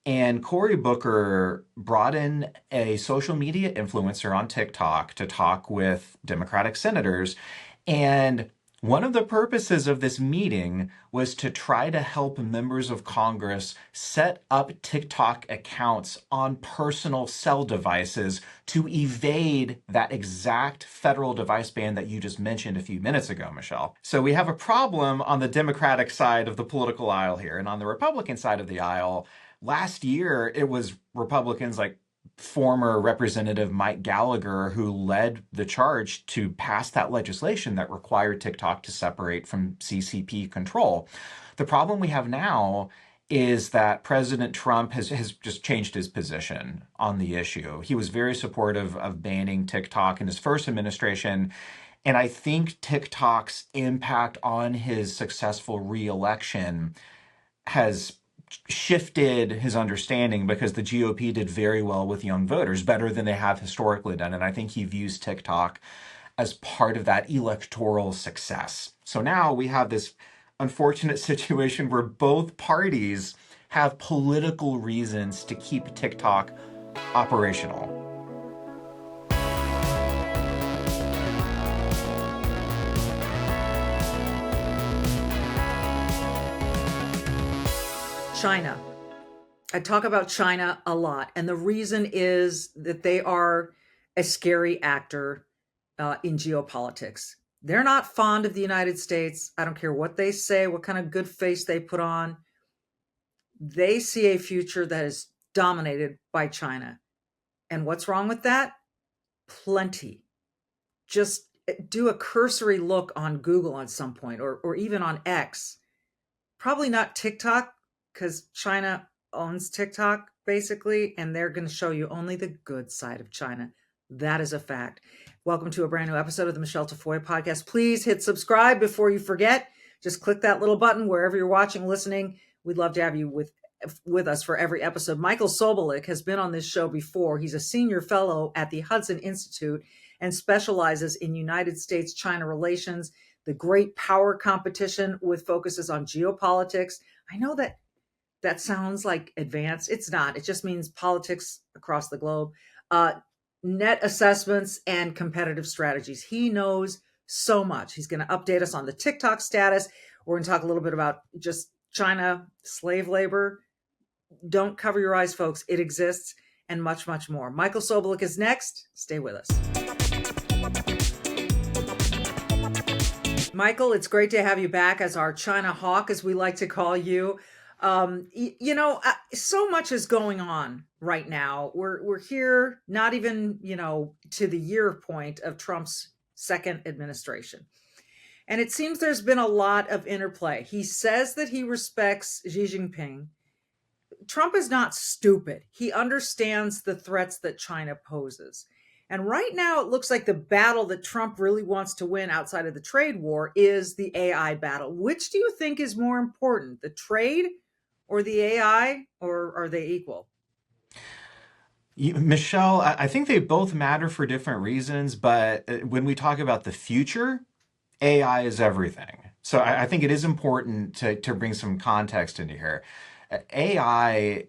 And Cory Booker brought in a social media influencer on TikTok to talk with Democratic senators. And one of the purposes of this meeting was to try to help members of Congress set up TikTok accounts on personal cell devices to evade that exact federal device ban that you just mentioned a few minutes ago, Michelle. So we have a problem on the Democratic side of the political aisle here. And on the Republican side of the aisle, last year it was Republicans like former Representative Mike Gallagher who led the charge to pass that legislation that required TikTok to separate from CCP control. The problem we have now is that President Trump has just changed his position on the issue. He was very supportive of banning TikTok in his first administration. And I think TikTok's impact on his successful reelection has shifted his understanding because the GOP did very well with young voters, better than they have historically done. And I think he views TikTok as part of that electoral success. So now we have this unfortunate situation where both parties have political reasons to keep TikTok operational. China. I talk about China a lot, and the reason is that they are a scary actor in geopolitics. They're not fond of the United States. I don't care what they say, what kind of good face they put on. They see a future that is dominated by China. And what's wrong with that? Plenty. Just do a cursory look on Google at some point, or even on X. Probably not TikTok, because China owns TikTok, basically, and they're going to show you only the good side of China. That is a fact. Welcome to a brand new episode of the Michele Tafoya podcast. Please hit subscribe before you forget. Just click that little button wherever you're watching, listening. We'd love to have you with us for every episode. Michael Sobolik has been on this show before. He's a senior fellow at the Hudson Institute and specializes in United States-China relations, the great power competition with focuses on geopolitics. I know that sounds like advanced. It's not. It just means politics across the globe, net assessments, and competitive strategies. He knows so much. He's going to update us on the TikTok status. We're going to talk a little bit about just China, slave labor. Don't cover your eyes, folks. It exists, and much, much more. Michael Sobolik is next. Stay with us. Michael, it's great to have you back as our China hawk, as we like to call you. So much is going on right now. We're here, not even, to the year point of Trump's second administration. And it seems there's been a lot of interplay. He says that he respects Xi Jinping. Trump is not stupid. He understands the threats that China poses. And right now, it looks like the battle that Trump really wants to win outside of the trade war is the AI battle. Which do you think is more important, the trade or the AI, or are they equal? Michelle, I think they both matter for different reasons, but when we talk about the future, AI is everything. So I think it is important to bring some context into here. I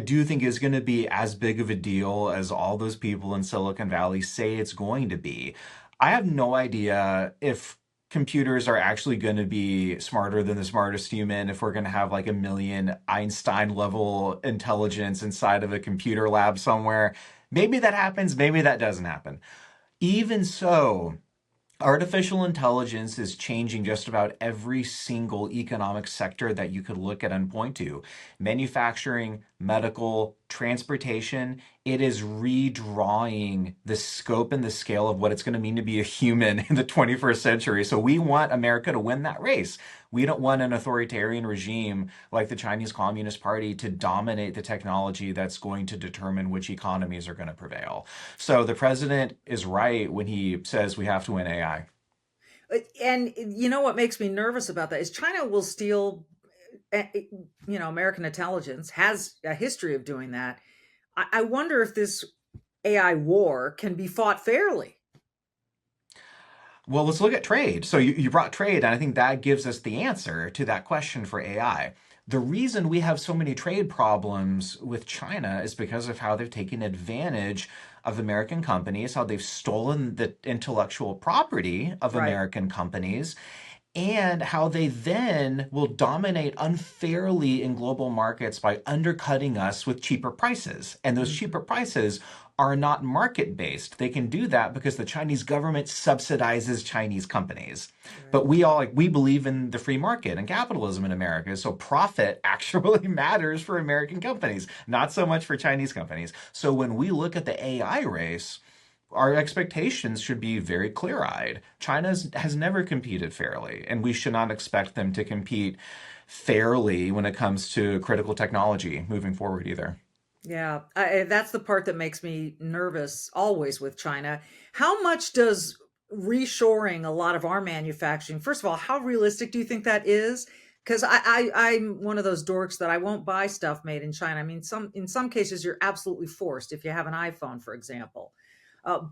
do think is going to be as big of a deal as all those people in Silicon Valley say it's going to be. I have no idea if computers are actually going to be smarter than the smartest human, if we're going to have like a million Einstein level intelligence inside of a computer lab somewhere. Maybe that happens, maybe that doesn't happen. Even so, artificial intelligence is changing just about every single economic sector that you could look at and point to. Manufacturing, medical, transportation. It is redrawing the scope and the scale of what it's going to mean to be a human in the 21st century. So we want America to win that race. We don't want an authoritarian regime like the Chinese Communist Party to dominate the technology that's going to determine which economies are going to prevail. So the president is right when he says we have to win AI. And what makes me nervous about that is China will steal, American intelligence, has a history of doing that. I wonder if this AI war can be fought fairly. Well, let's look at trade. So you brought trade, and I think that gives us the answer to that question for AI. The reason we have so many trade problems with China is because of how they've taken advantage of American companies, how they've stolen the intellectual property of Right. American companies, and how they then will dominate unfairly in global markets by undercutting us with cheaper prices. And those cheaper Hmm. prices are not market based. They can do that because the Chinese government subsidizes Chinese companies. Right. But we believe in the free market and capitalism in America. So profit actually matters for American companies, not so much for Chinese companies. So when we look at the AI race, our expectations should be very clear-eyed. China has never competed fairly, and we should not expect them to compete fairly when it comes to critical technology moving forward either. Yeah, that's the part that makes me nervous always with China. How much does reshoring a lot of our manufacturing? First of all, how realistic do you think that is? Because I'm one of those dorks that I won't buy stuff made in China. I mean, in some cases you're absolutely forced if you have an iPhone, for example.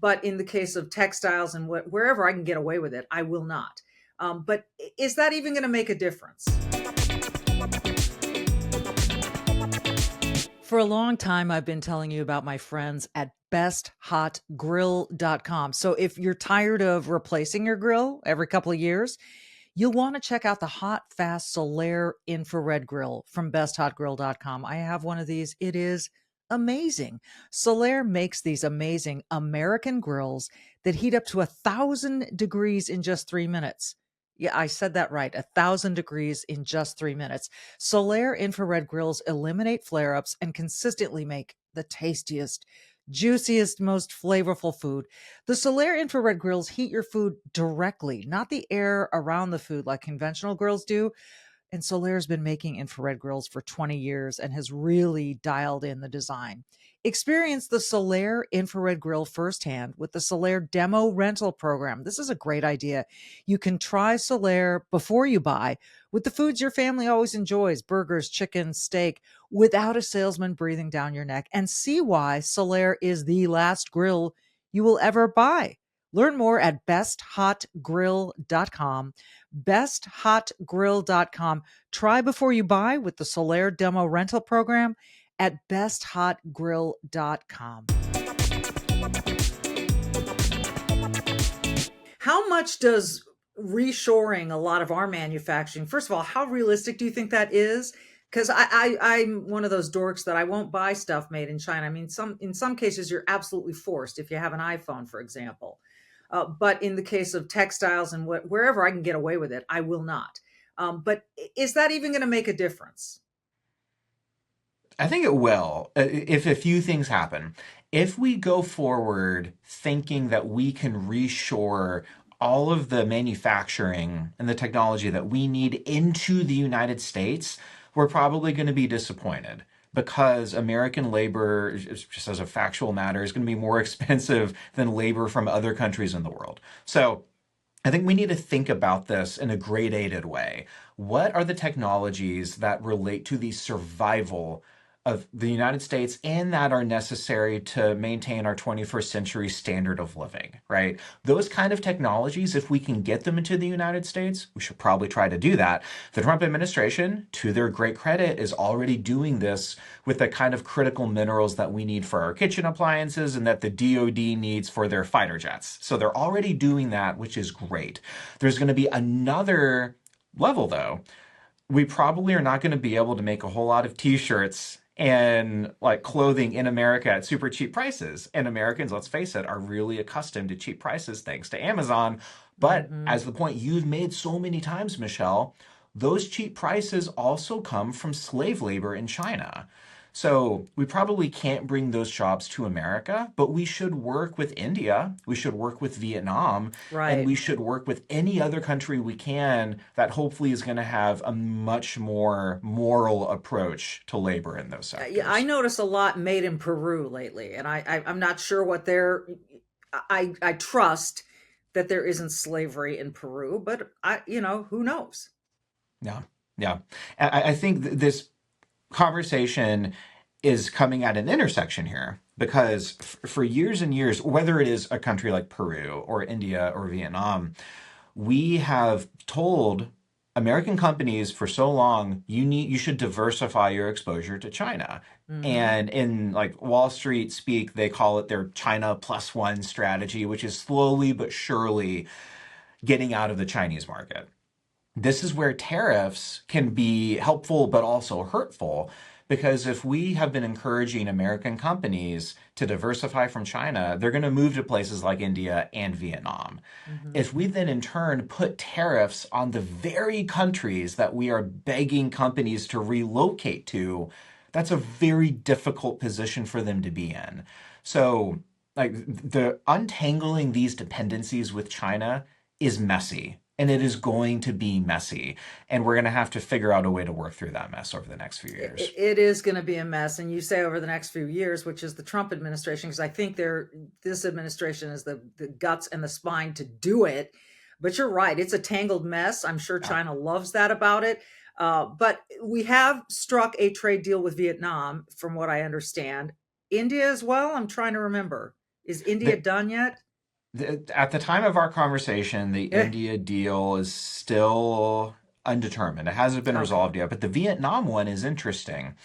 But in the case of textiles and wherever I can get away with it, I will not. But is that even going to make a difference? For a long time, I've been telling you about my friends at besthotgrill.com. So if you're tired of replacing your grill every couple of years, you'll want to check out the Hot Fast Solaire infrared grill from besthotgrill.com. I have one of these. It is amazing. Solaire makes these amazing American grills that heat up to 1,000 degrees in just 3 minutes. Yeah, I said that right. 1,000 degrees in just 3 minutes. Solaire infrared grills eliminate flare ups and consistently make the tastiest, juiciest, most flavorful food. The Solaire infrared grills heat your food directly, not the air around the food like conventional grills do. And Solaire's been making infrared grills for 20 years and has really dialed in the design. Experience the Solaire infrared grill firsthand with the Solaire demo rental program. This is a great idea. You can try Solaire before you buy with the foods your family always enjoys, burgers, chicken, steak, without a salesman breathing down your neck, and see why Solaire is the last grill you will ever buy. Learn more at besthotgrill.com. Besthotgrill.com. Try before you buy with the Solaire demo rental program at besthotgrill.com. How much does reshoring a lot of our manufacturing? First of all, how realistic do you think that is? Because I'm one of those dorks that I won't buy stuff made in China. I mean, in some cases you're absolutely forced if you have an iPhone, for example. But in the case of textiles and wherever I can get away with it, I will not. But is that even going to make a difference? I think it will if a few things happen. If we go forward thinking that we can reshore all of the manufacturing and the technology that we need into the United States, we're probably going to be disappointed because American labor, just as a factual matter, is going to be more expensive than labor from other countries in the world. So I think we need to think about this in a gradated way. What are the technologies that relate to the survival of the United States and that are necessary to maintain our 21st century standard of living, right? Those kind of technologies, if we can get them into the United States, we should probably try to do that. The Trump administration, to their great credit, is already doing this with the kind of critical minerals that we need for our kitchen appliances and that the DoD needs for their fighter jets. So they're already doing that, which is great. There's going to be another level, though. We probably are not going to be able to make a whole lot of t-shirts and like clothing in America at super cheap prices. And Americans, let's face it, are really accustomed to cheap prices thanks to Amazon. But Hmm. as the point you've made so many times, Michelle, those cheap prices also come from slave labor in China. So we probably can't bring those jobs to America, but we should work with India, we should work with Vietnam, and Right. we should work with any other country we can that hopefully is going to have a much more moral approach to labor in those Yeah, I sectors. notice a lot made in Peru lately, and I'm not sure what they're. I trust that there isn't slavery in Peru, but who knows? Yeah, yeah. I think this conversation is coming at an intersection here because for years and years, whether it is a country like Peru or India or Vietnam, we have told American companies for so long, you should diversify your exposure to China. Hmm. And in like Wall Street speak, they call it their China plus one strategy, which is slowly but surely getting out of the Chinese market. This is where tariffs can be helpful but also hurtful, because if we have been encouraging American companies to diversify from China, they're going to move to places like India and Vietnam. Hmm. If we then in turn put tariffs on the very countries that we are begging companies to relocate to, that's a very difficult position for them to be in. So, like, the untangling these dependencies with China is messy, and it is going to be messy, and we're going to have to figure out a way to work through that mess over the next few years. It is going to be a mess, and you say over the next few years, which is the Trump administration, because I think this administration is the guts and the spine to do it. But you're right; it's a tangled mess. I'm sure Yeah. China loves that about it. But we have struck a trade deal with Vietnam, from what I understand. India as well. I'm trying to remember. Is India The, done yet? at the time of our conversation, the Eh, India deal is still undetermined. It hasn't been okay. resolved yet, but the Vietnam one is interesting.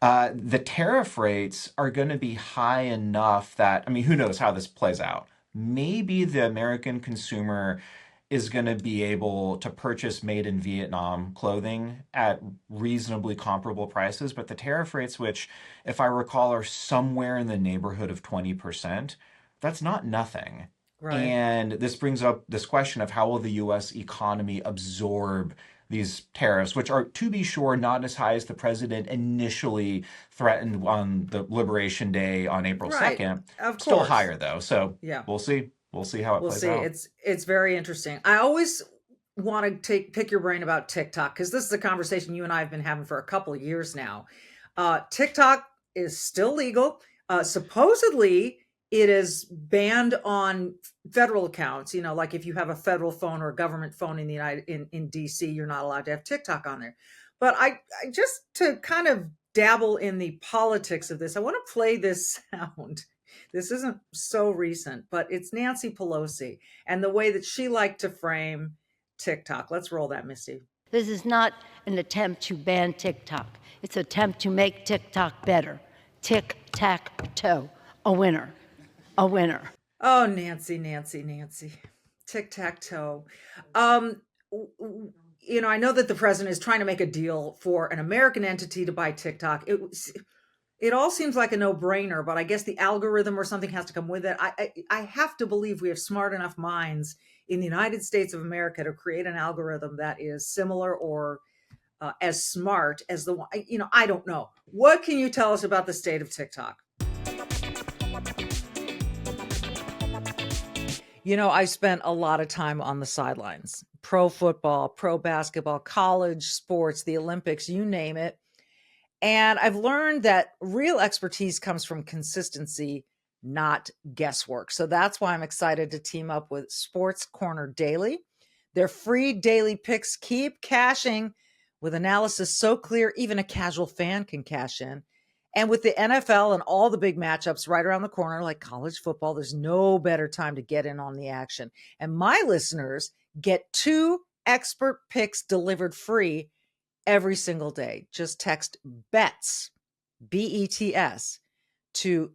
The tariff rates are going to be high enough that, I mean, who knows how this plays out? Maybe the American consumer is going to be able to purchase made in Vietnam clothing at reasonably comparable prices, but the tariff rates, which, if I recall, are somewhere in the neighborhood of 20%, that's not nothing. Right. And this brings up this question of how will the US economy absorb these tariffs, which are, to be sure, not as high as the president initially threatened on the Liberation Day on April Right. 2nd. Of Still course. higher, though. So Yeah. we'll see. We'll see how it We'll plays see. out. It's very interesting. I always want to take pick your brain about TikTok, because this is a conversation you and I have been having for a couple of years now. TikTok is still legal. Supposedly, it is banned on federal accounts. You know, like if you have a federal phone or a government phone in the in DC, you're not allowed to have TikTok on there. But I just to kind of dabble in the politics of this, I want to play this sound. This isn't so recent, but it's Nancy Pelosi and the way that she liked to frame TikTok. Let's roll that, Misty. This is not an attempt to ban TikTok. It's an attempt to make TikTok better. Tic tac toe. A winner. A winner. Oh, Nancy, Nancy, Nancy. Tic tac toe. Um, I know that the president is trying to make a deal for an American entity to buy TikTok. It all seems like a no-brainer, but I guess the algorithm or something has to come with it. I have to believe we have smart enough minds in the United States of America to create an algorithm that is similar or as smart as the one. I don't know. What can you tell us about the state of TikTok? I spent a lot of time on the sidelines. Pro football, pro basketball, college sports, the Olympics, you name it. And I've learned that real expertise comes from consistency, not guesswork. So that's why I'm excited to team up with Sports Corner Daily. Their free daily picks keep cashing with analysis so clear, even a casual fan can cash in. And with the NFL and all the big matchups right around the corner, like college football, there's no better time to get in on the action. And my listeners get 2 expert picks delivered free every single day. Just text BETS, BETS, to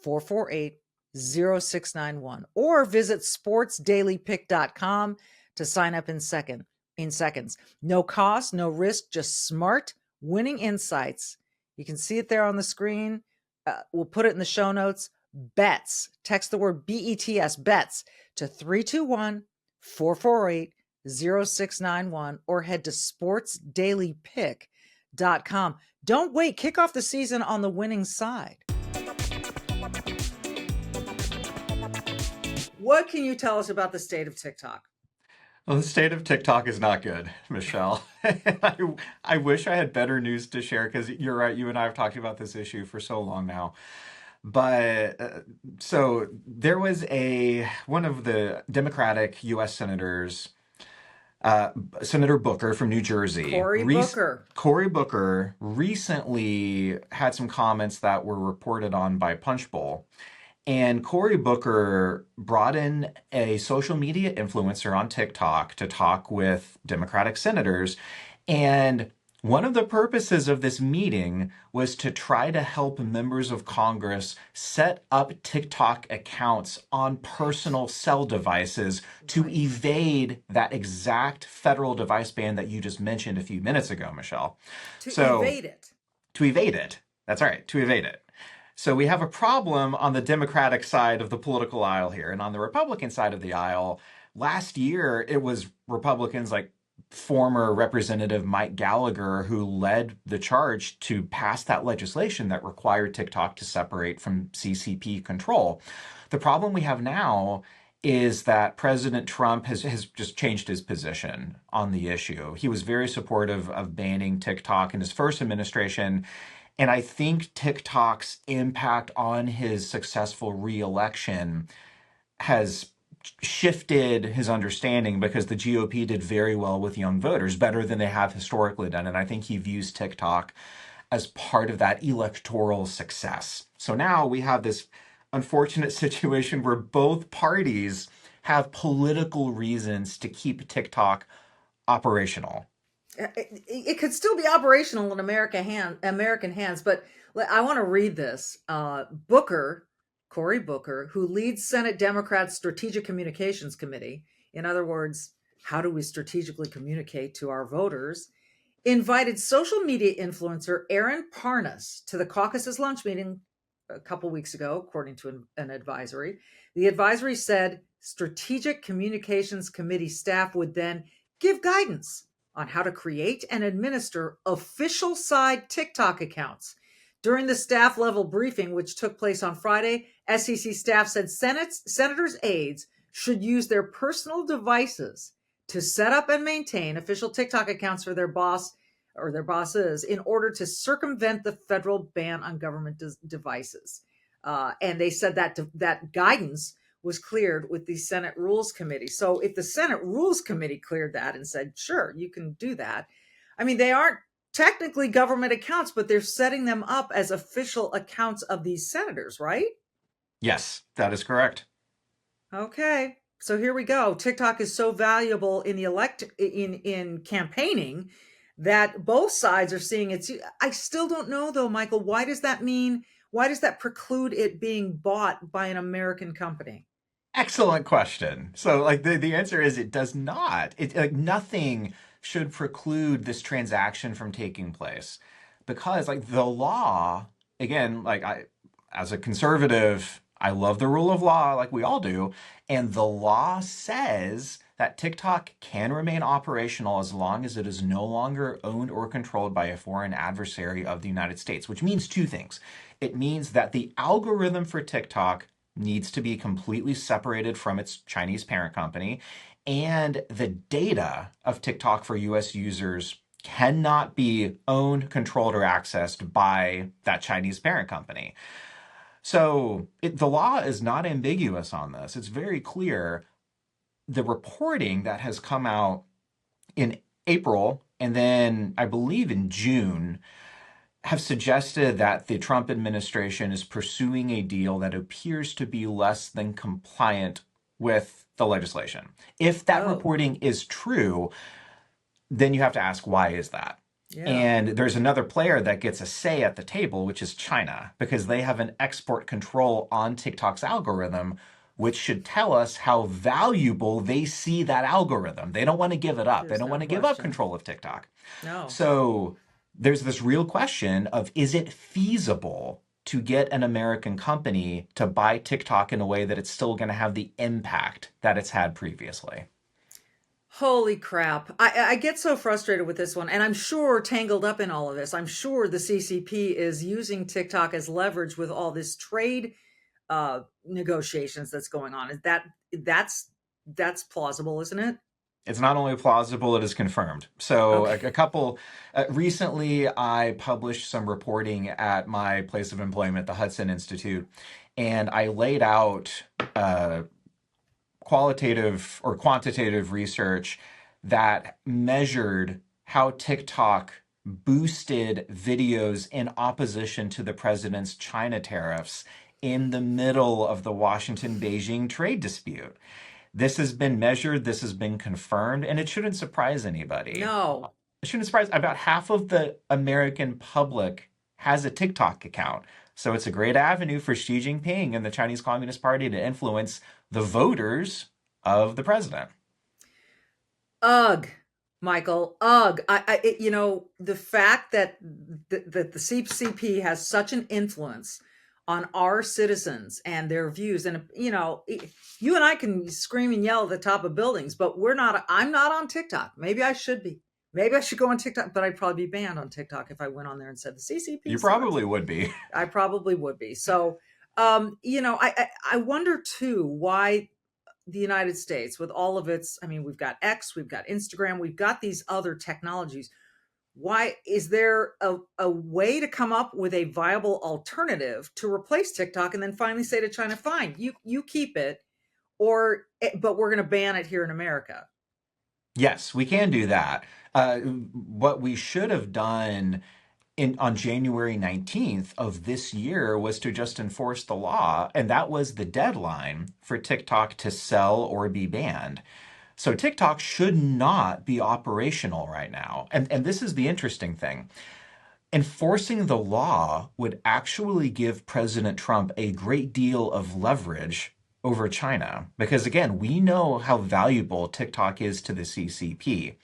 321-448-0691 or visit sportsdailypick.com to sign up in seconds. No cost, no risk, just smart winning insights. You can see it there on the screen. We'll put it in the show notes. BETS. Text the word BETS, BETS, to 321-448-0691 or head to sportsdailypick.com. Don't wait. Kick off the season on the winning side. What can you tell us about the state of TikTok? Well, the state of TikTok is not good, Michelle. I wish I had better news to share because you're right. You and I have talked about this issue for so long now. But so there was one of the Democratic U.S. senators, Senator Booker from New Jersey, Cory Booker. Cory Booker recently had some comments that were reported on by Punchbowl. And Cory Booker brought in a social media influencer on TikTok to talk with Democratic senators. And one of the purposes of this meeting was to try to help members of Congress set up TikTok accounts on personal cell devices to Right. evade that exact federal device ban that you just mentioned a few minutes ago, Michelle. To So, evade it. to evade it. That's right, to evade it. So we have a problem on the Democratic side of the political aisle here. And on the Republican side of the aisle, last year it was Republicans like former Representative Mike Gallagher who led the charge to pass that legislation that required TikTok to separate from CCP control. The problem we have now is that President Trump has just changed his position on the issue. He was very supportive of banning TikTok in his first administration. And I think TikTok's impact on his successful reelection has shifted his understanding because the GOP did very well with young voters, better than they have historically done. And I think he views TikTok as part of that electoral success. So now we have this unfortunate situation where both parties have political reasons to keep TikTok operational. It could still be operational in American hands, but I want to read this. Cory Booker, who leads Senate Democrats' Strategic Communications Committee, in other words, how do we strategically communicate to our voters, invited social media influencer Aaron Parnas to the caucus's lunch meeting a couple weeks ago, according to an advisory. The advisory said Strategic Communications Committee staff would then give guidance on how to create and administer official side TikTok accounts. During the staff level briefing, which took place on Friday, SEC staff said senators' aides should use their personal devices to set up and maintain official TikTok accounts for their boss or their bosses in order to circumvent the federal ban on government devices. And they said that guidance was cleared with the Senate Rules Committee. So if the Senate Rules Committee cleared that and said, sure, you can do that. I mean, they aren't technically government accounts, but they're setting them up as official accounts of these senators, right? Yes, that is correct. Okay. So here we go. TikTok is so valuable in in campaigning that both sides are seeing it. I still don't know though, Michael, why does that mean? Why does that preclude it being bought by an American company? Excellent question. So, like the answer is it does not. It like nothing should preclude this transaction from taking place because like the law, again, like I as a conservative, I love the rule of law like we all do, and the law says that TikTok can remain operational as long as it is no longer owned or controlled by a foreign adversary of the United States, which means two things. It means that the algorithm for TikTok needs to be completely separated from its Chinese parent company. And the data of TikTok for US users cannot be owned, controlled, or accessed by that Chinese parent company. So the law is not ambiguous on this. It's very clear. The reporting that has come out in April and then I believe in June have suggested that the Trump administration is pursuing a deal that appears to be less than compliant with the legislation. If that Oh, reporting is true, then you have to ask, why is that? yeah. And there's another player that gets a say at the table, which is China, because they have an export control on TikTok's algorithm, which should tell us how valuable they see that algorithm. They don't want to give it up. They There's don't no want to give up question. control of TikTok. No. So there's this real question of is it feasible to get an American company to buy TikTok in a way that it's still going to have the impact that it's had previously? Holy crap. I get so frustrated with this one. And I'm sure tangled up in all of this, I'm sure the CCP is using TikTok as leverage with all this trade negotiations that's going on. Is that's plausible, isn't it? It's not only plausible, it is confirmed. So Okay. a couple recently, I published some reporting at my place of employment, the Hudson Institute, and I laid out qualitative or quantitative research that measured how TikTok boosted videos in opposition to the president's China tariffs in the middle of the Washington-Beijing trade dispute. This has been measured, this has been confirmed, and it shouldn't surprise anybody. No. It shouldn't surprise about half of the American public has a TikTok account. So it's a great avenue for Xi Jinping and the Chinese Communist Party to influence the voters of the president. Ugh, Michael. Ugh. The fact that the CCP has such an influence on our citizens and their views, and you and I can scream and yell at the top of buildings, but I'm not on TikTok. Maybe I should be. Maybe I should go on TikTok, but I'd probably be banned on TikTok if I went on there and said the CCP. You probably would be. I probably would be. So, I wonder too why the United States, with all of its, we've got X, we've got Instagram, we've got these other technologies. Why is there a way to come up with a viable alternative to replace TikTok and then finally say to China, fine, you keep it, but we're going to ban it here in America? Yes, we can do that. What we should have done on January 19th of this year was to just enforce the law, and that was the deadline for TikTok to sell or be banned. So TikTok should not be operational right now. And this is the interesting thing. Enforcing the law would actually give President Trump a great deal of leverage over China, because again, we know how valuable TikTok is to the CCP.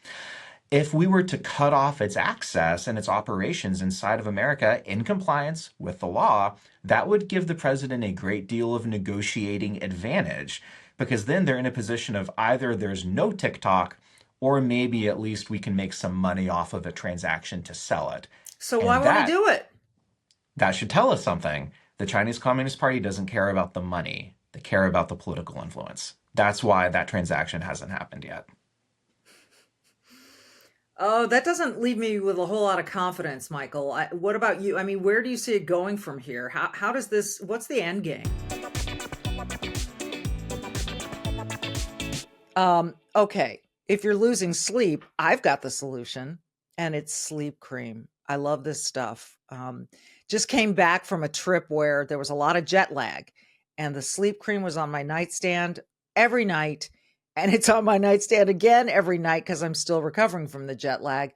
If we were to cut off its access and its operations inside of America in compliance with the law, that would give the president a great deal of negotiating advantage, because then they're in a position of either there's no TikTok or maybe at least we can make some money off of a transaction to sell it. So why won't he do it? That should tell us something. The Chinese Communist Party doesn't care about the money. They care about the political influence. That's why that transaction hasn't happened yet. Oh, that doesn't leave me with a whole lot of confidence, Michael. What about you? Where do you see it going from here? How does this, what's the end game? Okay. If you're losing sleep, I've got the solution, and it's sleep cream. I love this stuff. Just came back from a trip where there was a lot of jet lag, and the sleep cream was on my nightstand every night. And it's on my nightstand again every night because I'm still recovering from the jet lag.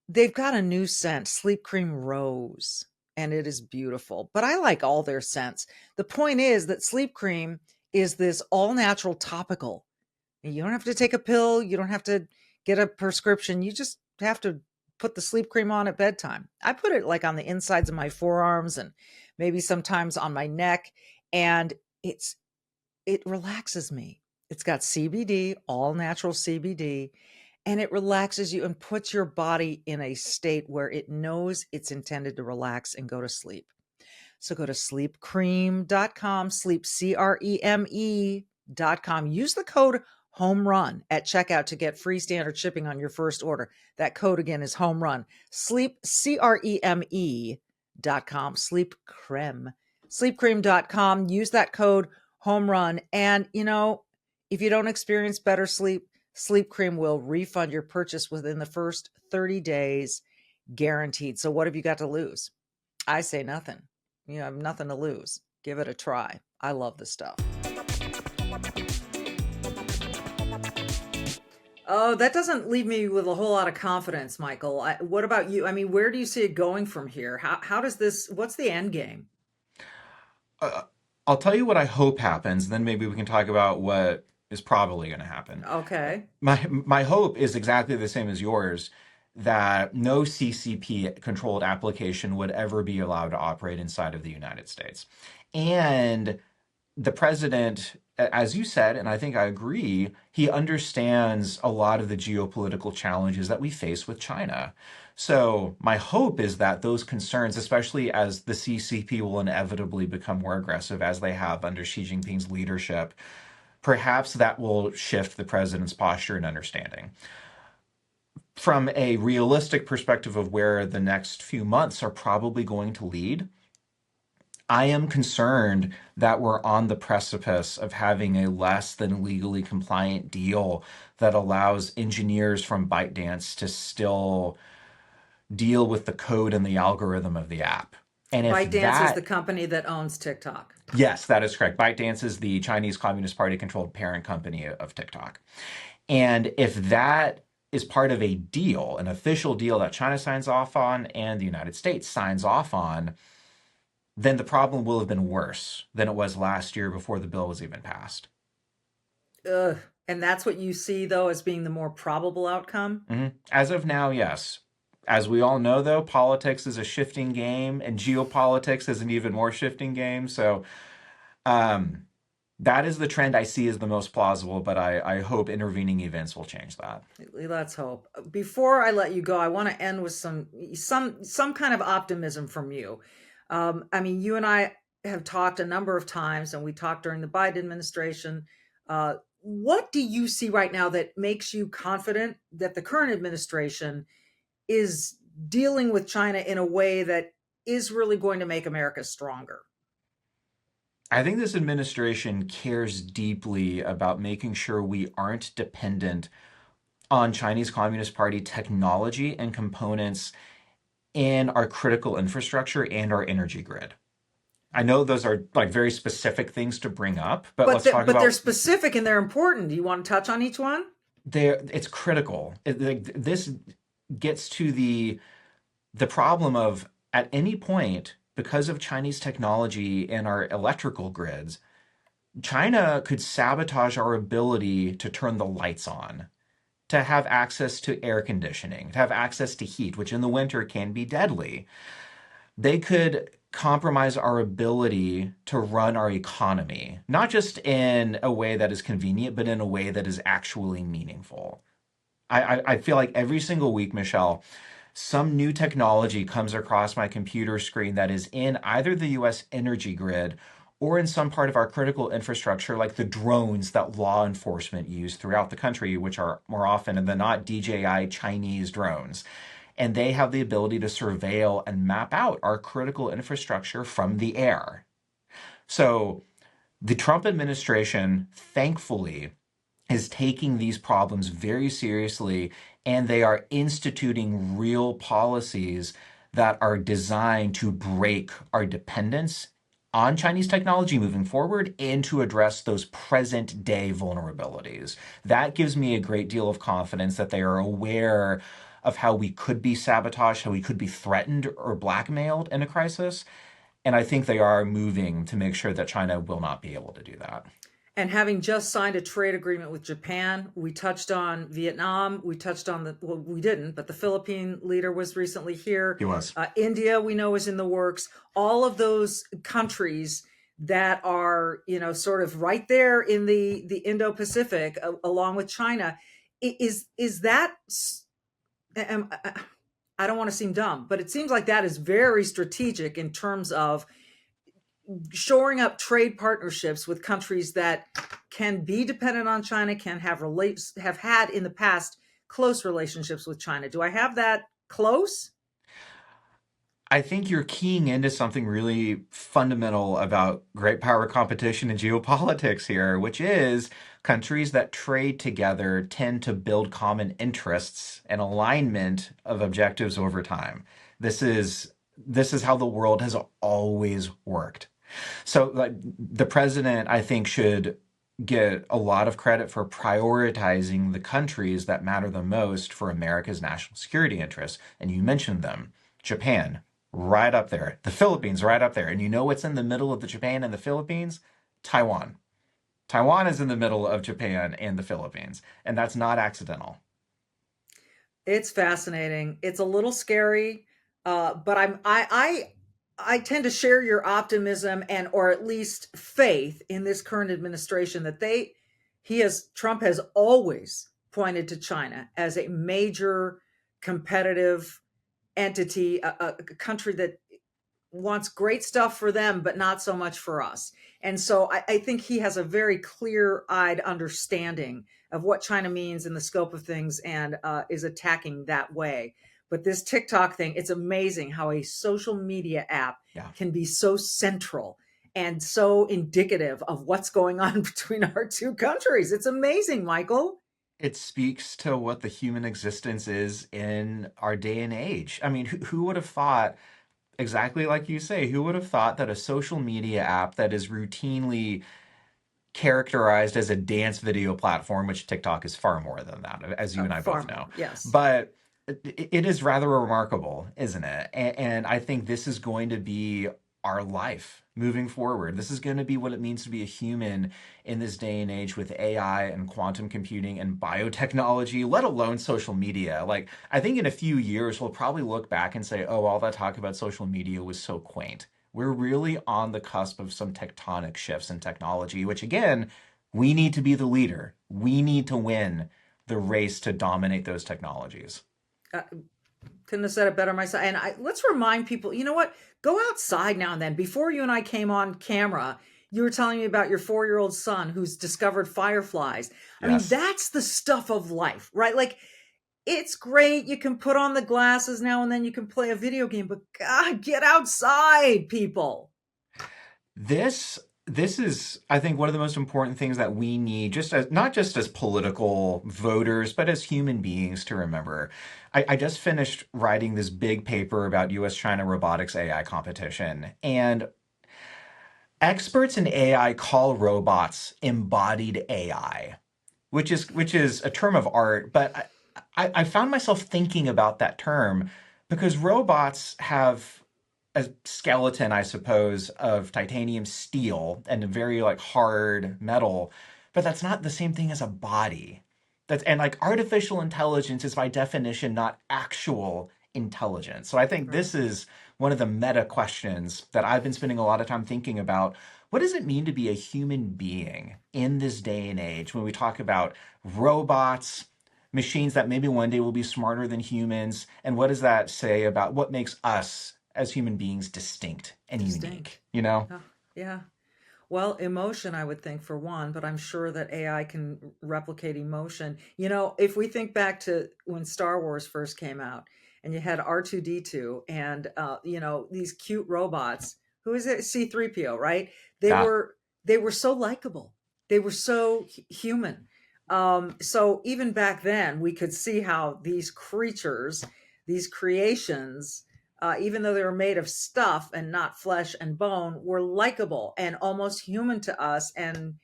They've got a new scent, Sleep Cream Rose, and it is beautiful. But I like all their scents. The point is that Sleep Cream is this all-natural topical. You don't have to take a pill. You don't have to get a prescription. You just have to put the sleep cream on at bedtime. I put it like on the insides of my forearms and maybe sometimes on my neck, and it relaxes me. It's got CBD, all natural CBD, and it relaxes you and puts your body in a state where it knows it's intended to relax and go to sleep. So go to sleepcream.com, sleepcreme.com. Use the code HOMERUN at checkout to get free standard shipping on your first order. That code again is HOMERUN. Sleepcreme.com, sleepcreme.com. Use that code HOMERUN. And if you don't experience better sleep, Sleep Cream will refund your purchase within the first 30 days, guaranteed. So what have you got to lose? I say nothing. You have nothing to lose. Give it a try. I love this stuff. Oh, that doesn't leave me with a whole lot of confidence, Michael. What about you? Where do you see it going from here? How does this, what's the end game? I'll tell you what I hope happens, then maybe we can talk about what is probably going to happen. Okay. My hope is exactly the same as yours, that no CCP-controlled application would ever be allowed to operate inside of the United States. And the president, as you said, and I think I agree, he understands a lot of the geopolitical challenges that we face with China. So my hope is that those concerns, especially as the CCP will inevitably become more aggressive as they have under Xi Jinping's leadership, perhaps that will shift the president's posture and understanding. From a realistic perspective of where the next few months are probably going to lead, I am concerned that we're on the precipice of having a less than legally compliant deal that allows engineers from ByteDance to still deal with the code and the algorithm of the app. And if ByteDance is the that, company that owns TikTok. yes, that is correct. ByteDance is the Chinese Communist Party controlled parent company of TikTok. And if that is part of a deal, an official deal that China signs off on and the United States signs off on, then the problem will have been worse than it was last year before the bill was even passed. Ugh. And that's what you see, though, as being the more probable outcome? As of now, yes. As we all know, though, politics is a shifting game, and geopolitics is an even more shifting game. So um, that is the trend I see as the most plausible, but I hope intervening events will change that. Let's hope. Before I let you go, I want to end with some kind of optimism from you. I mean, you and I have talked a number of times, and we talked during the Biden administration. What do you see right now that makes you confident that the current administration is dealing with China in a way that is really going to make America stronger? I think this administration cares deeply about making sure we aren't dependent on Chinese Communist Party technology and components in our critical infrastructure and our energy grid. I know those are like very specific things to bring up, but let's talk But they're about specific and they're important. Do you want to touch on each one? it's critical. This gets to the problem of at any point, because of Chinese technology in our electrical grids, China could sabotage our ability to turn the lights on, to have access to air conditioning, to have access to heat, which in the winter can be deadly. They could compromise our ability to run our economy, not just in a way that is convenient, but in a way that is actually meaningful. I feel like every single week, Michelle, some new technology comes across my computer screen that is in either the US energy grid or in some part of our critical infrastructure, like the drones that law enforcement use throughout the country, which are more often than not DJI Chinese drones. And they have the ability to surveil and map out our critical infrastructure from the air. So the Trump administration, thankfully, is taking these problems very seriously, and they are instituting real policies that are designed to break our dependence on Chinese technology moving forward and to address those present day vulnerabilities. That gives me a great deal of confidence that they are aware of how we could be sabotaged, how we could be threatened or blackmailed in a crisis. And I think they are moving to make sure that China will not be able to do that. And having just signed a trade agreement with Japan, we touched on Vietnam. We touched on well, we didn't, but the Philippine leader was recently here. He was. India, we know, is in the works. All of those countries that are, sort of right there in the Indo-Pacific, along with China, is that? I don't want to seem dumb, but it seems like that is very strategic in terms of shoring up trade partnerships with countries that can be dependent on China, can have had in the past close relationships with China. Do I have that close? I think you're keying into something really fundamental about great power competition and geopolitics here, which is countries that trade together tend to build common interests and alignment of objectives over time. This is how the world has always worked. So like the president, I think, should get a lot of credit for prioritizing the countries that matter the most for America's national security interests. And you mentioned them. Japan, right up there. The Philippines, right up there. And you know what's in the middle of the Japan and the Philippines? Taiwan. Taiwan is in the middle of Japan and the Philippines. And that's not accidental. It's fascinating. It's a little scary, but I tend to share your optimism or at least faith in this current administration that Trump has always pointed to China as a major competitive entity, a country that wants great stuff for them, but not so much for us. And so I think he has a very clear-eyed understanding of what China means in the scope of things and is attacking that way. But this TikTok thing, it's amazing how a social media app can be so central and so indicative of what's going on between our two countries. It's amazing, Michael. It speaks to what the human existence is in our day and age. I mean, who would have thought exactly like you say, who would have thought that a social media app that is routinely characterized as a dance video platform, which TikTok is far more than that, as you and I Far both more. know. Yes. But it is rather remarkable, isn't it? And I think this is going to be our life moving forward. This is going to be what it means to be a human in this day and age with AI and quantum computing and biotechnology, let alone social media. Like, I think in a few years, we'll probably look back and say, oh, all that talk about social media was so quaint. We're really on the cusp of some tectonic shifts in technology, which again, we need to be the leader. We need to win the race to dominate those technologies. Uh, couldn't have said it better myself. And let's remind people, you know what? Go outside now and then. Before you and I came on camera, you were telling me about your 4-year-old son who's discovered fireflies. I mean, Yes. that's the stuff of life, right? Like, it's great. You can put on the glasses now and then you can play a video game, but God, get outside, people. This is, I think, one of the most important things that we need, just as not just as political voters, but as human beings to remember. I just finished writing this big paper about US-China robotics AI competition, and experts in AI call robots embodied AI, which is a term of art, but I found myself thinking about that term because robots have a skeleton, I suppose, of titanium steel and a very like hard metal, but that's not the same thing as a body. That's and like artificial intelligence is by definition not actual intelligence. So I think Right. this is one of the meta questions that I've been spending a lot of time thinking about. What does it mean to be a human being in this day and age when we talk about robots, machines that maybe one day will be smarter than humans? And what does that say about what makes us as human beings distinct and unique? Distinct. You know? Oh, yeah. Well, emotion, I would think, for one, but I'm sure that AI can replicate emotion. You know, if we think back to when Star Wars first came out and you had R2D2 and, these cute robots, who is it? C3PO, right? They Yeah. were, they were so likable. They were so human. So even back then, we could see how these creatures, these creations, even though they were made of stuff and not flesh and bone, were likable and almost human to us. And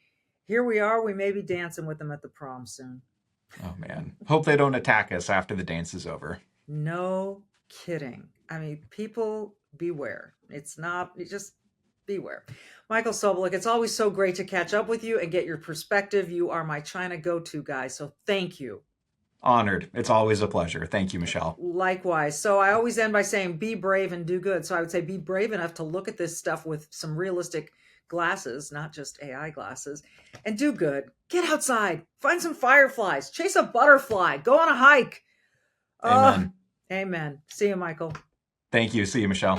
here we are, we may be dancing with them at the prom soon. Oh man. Hope they don't attack us after the dance is over. No kidding. I mean, people beware. It's not, just beware. Michael Sobolik, it's always so great to catch up with you and get your perspective. You are my China go-to guy. So thank you. Honored. It's always a pleasure. Thank you, Michelle. Likewise. So I always end by saying be brave and do good. So I would say be brave enough to look at this stuff with some realistic glasses, not just AI glasses, and do good. Get outside, find some fireflies, chase a butterfly, go on a hike. Amen. Amen. See you, Michael. Thank you. See you, Michelle.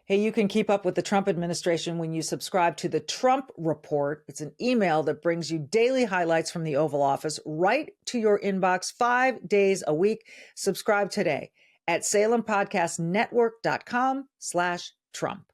Hey, you can keep up with the Trump administration when you subscribe to the Trump Report. It's an email that brings you daily highlights from the Oval Office right to your inbox 5 days a week. Subscribe today at SalemPodcastNetwork.com/Trump.